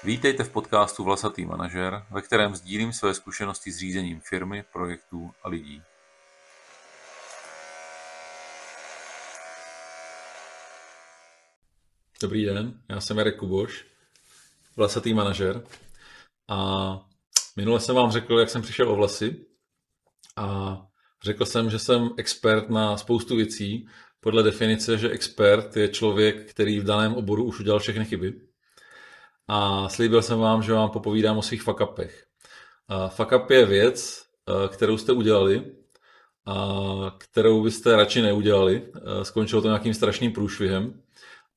Vítejte v podcastu Vlasatý manažer, ve kterém sdílím své zkušenosti s řízením firmy, projektů a lidí. Dobrý den, já jsem Jarek Kuboš, Vlasatý manažer, a minule jsem vám řekl, jak jsem přišel o vlasy, a řekl jsem, že jsem expert na spoustu věcí, podle definice, že expert je člověk, který v daném oboru už udělal všechny chyby. A slíbil jsem vám, že vám popovídám o svých fuck upech. Fuck up je věc, kterou jste udělali a kterou byste radši neudělali. Skončilo to nějakým strašným průšvihem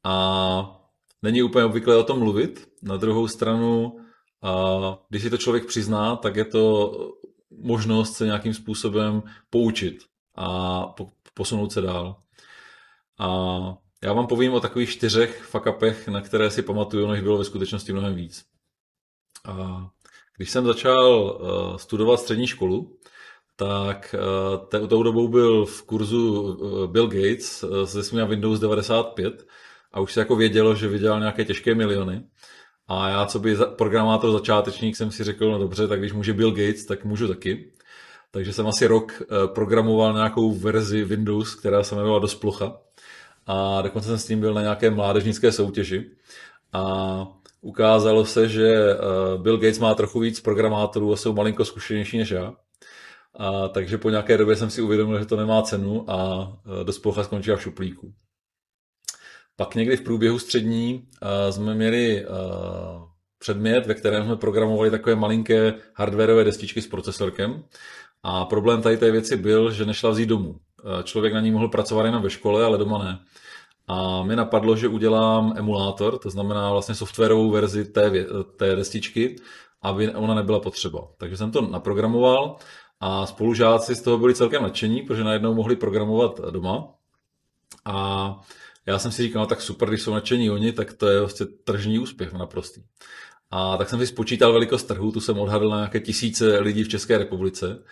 a není úplně obvyklé o tom mluvit. Na druhou stranu, když si to člověk přizná, tak je to možnost se nějakým způsobem poučit a posunout se dál. A já vám povím o takových 4 fuck upech, na které si pamatuju, než bylo ve skutečnosti mnohem víc. Když jsem začal studovat střední školu, tak tou dobou byl v kurzu Bill Gates se svým Windows 95 a už se jako vědělo, že vydělal nějaké těžké miliony. A já, co by programátor začátečník, jsem si řekl, no dobře, tak když může Bill Gates, tak můžu taky. Takže jsem asi rok programoval nějakou verzi Windows, která se jmenovala Dost plocha. A dokonce jsem s tím byl na nějaké mládežnické soutěži. A ukázalo se, že Bill Gates má trochu víc programátorů a jsou malinko zkušenější než já. Takže po nějaké době jsem si uvědomil, že to nemá cenu a Dost plocha skončila v šuplíku. Pak někdy v průběhu střední jsme měli předmět, ve kterém jsme programovali takové malinké hardwareové destičky s procesorkem. A problém tady té věci byl, že nešla vzít domů. Člověk na ní mohl pracovat jenom ve škole, ale doma ne. A mi napadlo, že udělám emulátor, to znamená vlastně softwarovou verzi té destičky, aby ona nebyla potřeba. Takže jsem to naprogramoval a spolužáci z toho byli celkem nadšení, protože najednou mohli programovat doma. A já jsem si říkal, no tak super, když jsou nadšení oni, tak to je vlastně tržní úspěch naprostý. A tak jsem si spočítal velikost trhu, tu jsem odhadl na nějaké tisíce lidí v České republice,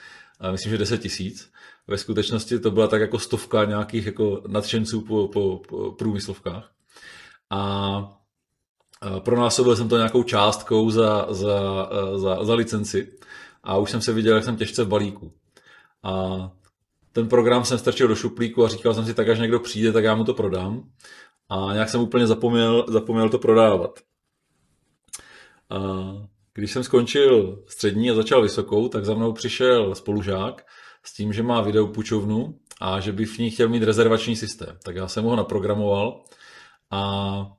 myslím, že 10 000. Ve skutečnosti to byla tak jako 100 nějakých jako nadšenců po průmyslovkách. A pronásobil jsem to nějakou částkou za licenci a už jsem se viděl, jak jsem těžce v balíku. A ten program jsem strčil do šuplíku a říkal jsem si, tak až někdo přijde, tak já mu to prodám. A nějak jsem úplně zapomněl to prodávat. Když jsem skončil střední a začal vysokou, tak za mnou přišel spolužák s tím, že má videopůjčovnu a že by v ní chtěl mít rezervační systém. Tak já jsem ho naprogramoval a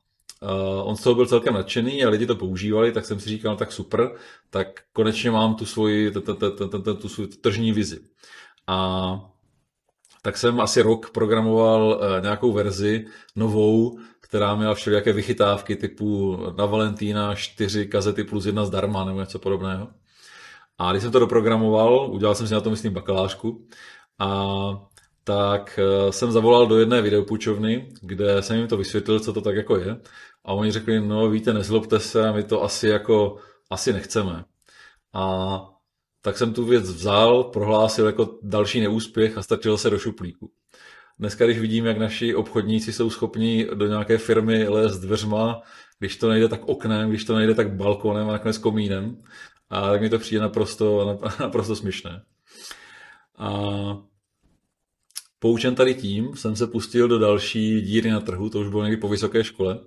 on z toho byl celkem nadšený a lidi to používali, tak jsem si říkal, tak super, tak konečně mám tu svoji tržní vizi. A tak jsem asi rok programoval nějakou verzi novou, která měla všelijaké vychytávky typu na Valentína 4 kazety plus 1 zdarma nebo něco podobného. A když jsem to doprogramoval, udělal jsem si na to, myslím, bakalářku, a tak jsem zavolal do jedné videopůjčovny, kde jsem jim to vysvětlil, co to tak jako je. A oni řekli, no víte, nezlobte se, my to asi nechceme. A tak jsem tu věc vzal, prohlásil jako další neúspěch a strčil se do šuplíku. Dneska, když vidím, jak naši obchodníci jsou schopni do nějaké firmy lézt dveřma, když to nejde tak oknem, když to nejde tak balkonem a nakonec komínem, a tak mi to přijde naprosto směšné. A poučen tady tím jsem se pustil do další díry na trhu, to už bylo někdy po vysoké škole,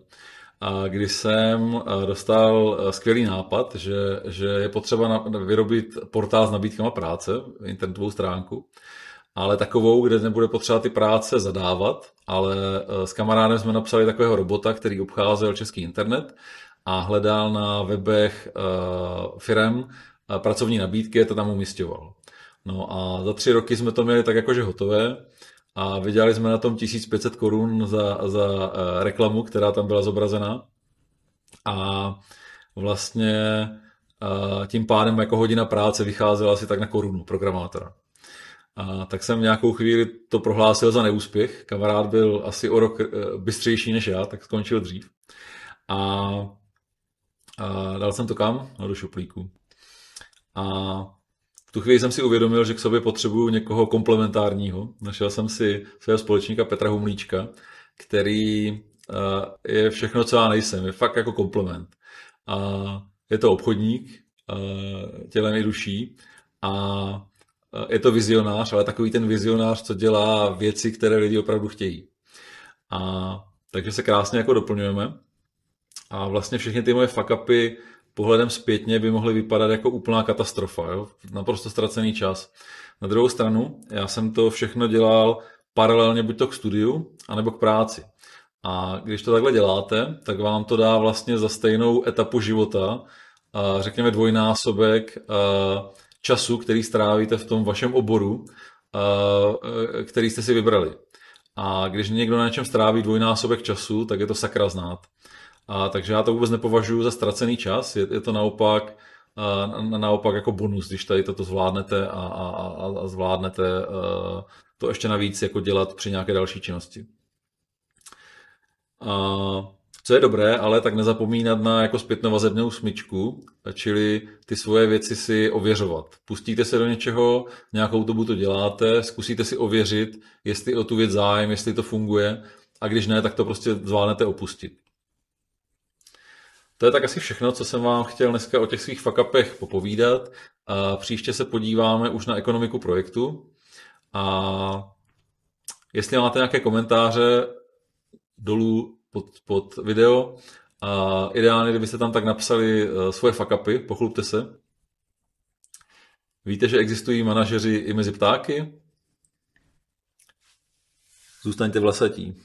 a kdy jsem dostal skvělý nápad, že je potřeba vyrobit portál s nabídkama práce, internetovou stránku, ale takovou, kde nebude potřeba ty práce zadávat, ale s kamarádem jsme napsali takového robota, který obcházel český internet a hledal na webech firem pracovní nabídky, to tam umisťoval. No a za 3 roky jsme to měli tak jakože hotové a vydělali jsme na tom 1500 korun za reklamu, která tam byla zobrazená. A vlastně tím pádem jako hodina práce vycházela asi tak na korunu programátora. A tak jsem nějakou chvíli to prohlásil za neúspěch. Kamarád byl asi o rok bystřejší než já, tak skončil dřív. A dal jsem to kam? No, do šuplíku. A v tu chvíli jsem si uvědomil, že k sobě potřebuju někoho komplementárního. Našel jsem si svého společníka Petra Humlíčka, který je všechno, co já nejsem. Je fakt jako komplement. a je to obchodník, tělem i duší a je to vizionář, ale takový ten vizionář, co dělá věci, které lidi opravdu chtějí. A takže se krásně jako doplňujeme. A vlastně všechny ty moje fuck-upy pohledem zpětně by mohly vypadat jako úplná katastrofa. Jo? Naprosto ztracený čas. Na druhou stranu, já jsem to všechno dělal paralelně buď to k studiu, anebo k práci. A když to takhle děláte, tak vám to dá vlastně za stejnou etapu života, řekněme dvojnásobek času, který strávíte v tom vašem oboru, který jste si vybrali. A když někdo na něčem stráví dvojnásobek času, tak je to sakra znát. Takže já to vůbec nepovažuji za ztracený čas, je to naopak jako bonus, když tady toto zvládnete a zvládnete to ještě navíc jako dělat při nějaké další činnosti. Co je dobré, ale tak nezapomínat na jako zpětnovazebnou smyčku, čili ty svoje věci si ověřovat. Pustíte se do něčeho, nějakou dobu to děláte, zkusíte si ověřit, jestli o tu věc zájem, jestli to funguje a když ne, tak to prostě zvládnete opustit. To je tak asi všechno, co jsem vám chtěl dneska o těch svých fuck-upech popovídat. A příště se podíváme už na ekonomiku projektu. A jestli máte nějaké komentáře dolů pod video, a ideálně, kdybyste tam tak napsali svoje fuck-upy, pochlubte se. Víte, že existují manažeři i mezi ptáky? Zůstaňte vlasatí.